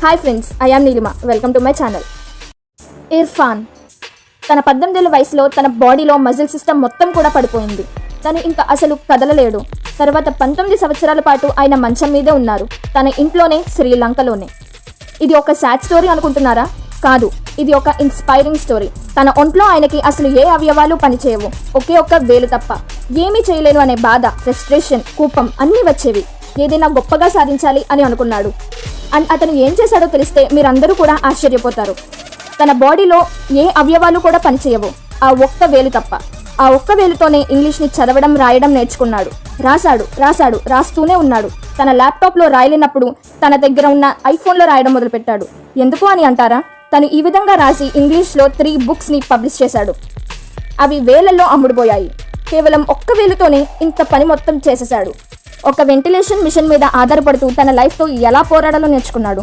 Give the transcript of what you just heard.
Hi friends, I am Neelima. Welcome to my channel. Irfan తన 18 ఏళ్ల వయసులో తన బాడీలో మజిల్ సిస్టమ్ మొత్తం కూడా పడిపోయింది. తను ఇంకా అసలు కదలలేడు. తర్వాత 19 సంవత్సరాల పాటు ఆయన మంచం మీదే ఉన్నారు, తన ఇంట్లోనే, శ్రీలంకలోనే. ఇది ఒక సాడ్ స్టోరీ అనుకుంటున్నారా? కాదు, ఇది ఒక ఇన్స్పైరింగ్ స్టోరీ. తన ఒంట్లో ఆయనకి అసలు ఏ అవయవాలు పనిచేయవు, ఒకే ఒక్క వేలు తప్ప. ఏమీ చేయలేను అనే బాధ, ఫ్రస్ట్రేషన్, కోపం అన్నీ వచ్చేవి. ఏదైనా గొప్పగా సాధించాలి అని అనుకున్నాడు. అండ్ అతను ఏం చేశాడో తెలిస్తే మీరందరూ కూడా ఆశ్చర్యపోతారు. తన బాడీలో ఏ అవయవాలు కూడా పనిచేయవు, ఆ ఒక్క వేలు తప్ప. ఆ ఒక్క వేలుతోనే ఇంగ్లీష్ని చదవడం, రాయడం నేర్చుకున్నాడు. రాస్తూనే ఉన్నాడు. తన ల్యాప్టాప్లో రాయలేనప్పుడు తన దగ్గర ఉన్న ఐఫోన్లో రాయడం మొదలుపెట్టాడు. ఎందుకు అని అంటారా? తను ఈ విధంగా రాసి ఇంగ్లీష్లో 3 బుక్స్ని పబ్లిష్ చేశాడు. అవి వేలల్లో అమ్ముడుపోయాయి. కేవలం ఒక్క వేలుతోనే ఇంత పని మొత్తం చేసేశాడు. ఒక వెంటిలేషన్ మిషన్ మీద ఆధారపడుతూ తన లైఫ్తో ఎలా పోరాడాలో నేర్చుకున్నాడు.